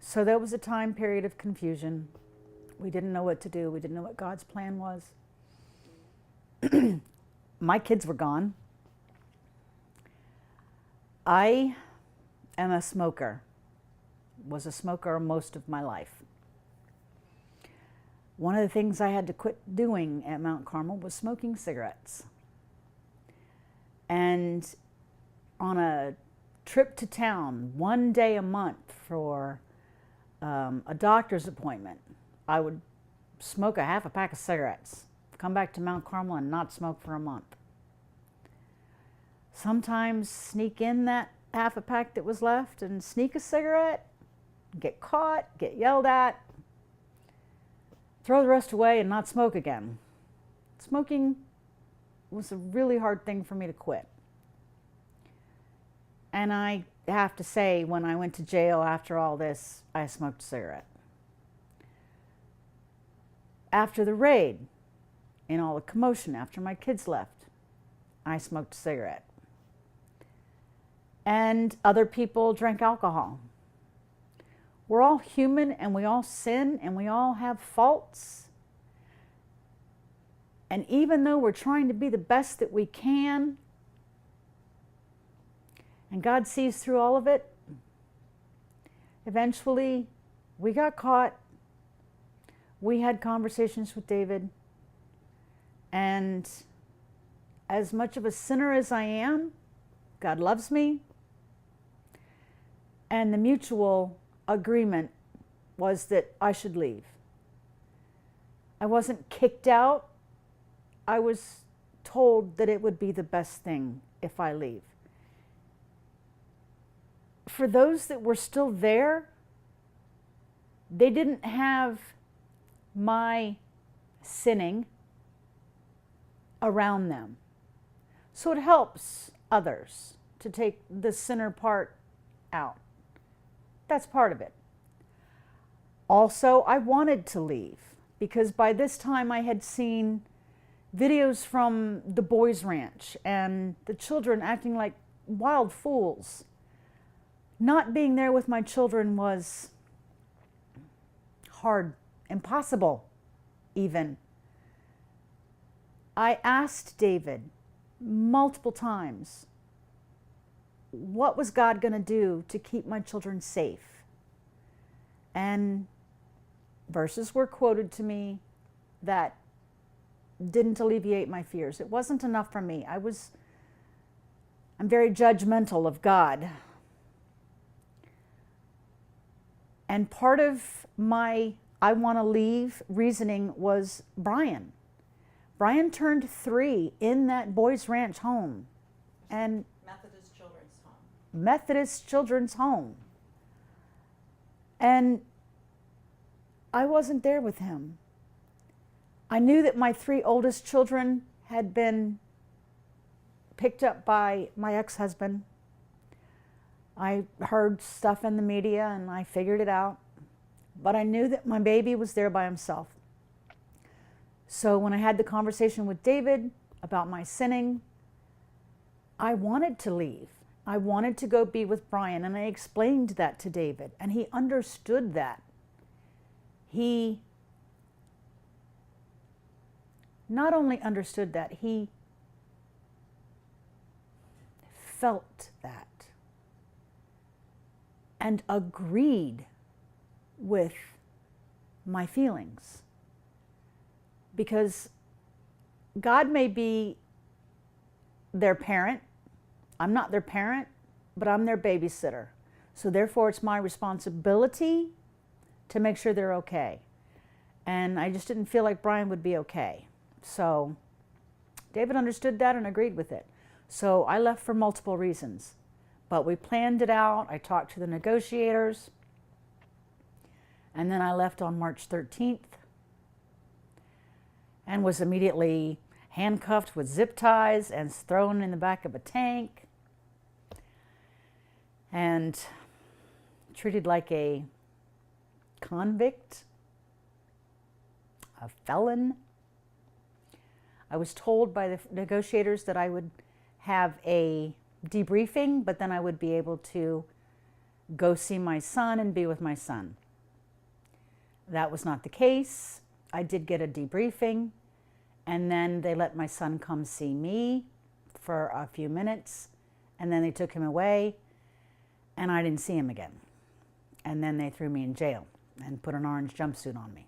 So there was a time period of confusion. We didn't know what to do. We didn't know what God's plan was. My kids were gone. I am a smoker, was a smoker most of my life. One of the things I had to quit doing at Mount Carmel was smoking cigarettes. And on a trip to town, one day a month for a doctor's appointment, I would smoke a half a pack of cigarettes, come back to Mount Carmel and not smoke for a month. Sometimes sneak in that half a pack that was left and sneak a cigarette, get caught, get yelled at, throw the rest away and not smoke again. Smoking was a really hard thing for me to quit. And I have to say, when I went to jail after all this, I smoked a cigarette. After the raid, in all the commotion, after my kids left, I smoked a cigarette. And other people drank alcohol. We're all human and we all sin and we all have faults. And even though we're trying to be the best that we can, and God sees through all of it, eventually we got caught. We had conversations with David. And as much of a sinner as I am, God loves me. And the mutual agreement was that I should leave. I wasn't kicked out. I was told that it would be the best thing if I leave. For those that were still there, they didn't have my sinning around them. So it helps others to take the sinner part out. That's part of it. Also, I wanted to leave because by this time I had seen videos from the boys' ranch and the children acting like wild fools. Not being there with my children was hard, impossible even. I asked David multiple times, what was God going to do to keep my children safe? And verses were quoted to me that didn't alleviate my fears. It wasn't enough for me. I'm very judgmental of God. And part of my I want to leave reasoning was Bryan. Bryan turned 3 in that boys' ranch home. And Methodist Children's Home. And I wasn't there with him. I knew that my 3 oldest children had been picked up by my ex-husband. I heard stuff in the media and I figured it out. But I knew that my baby was there by himself. So when I had the conversation with David about my sinning, I wanted to leave. I wanted to go be with Bryan, and I explained that to David, and he understood that. He not only understood that, he felt that and agreed with my feelings. Because God may be their parent. I'm not their parent, but I'm their babysitter. So therefore, it's my responsibility to make sure they're okay. And I just didn't feel like Bryan would be okay. So David understood that and agreed with it. So I left for multiple reasons. But we planned it out. I talked to the negotiators. And then I left on March 13th and was immediately handcuffed with zip ties and thrown in the back of a tank and treated like a convict, a felon. I was told by the negotiators that I would have a debriefing, but then I would be able to go see my son and be with my son. That was not the case. I did get a debriefing, and then they let my son come see me for a few minutes, and then they took him away, and I didn't see him again. And then they threw me in jail and put an orange jumpsuit on me.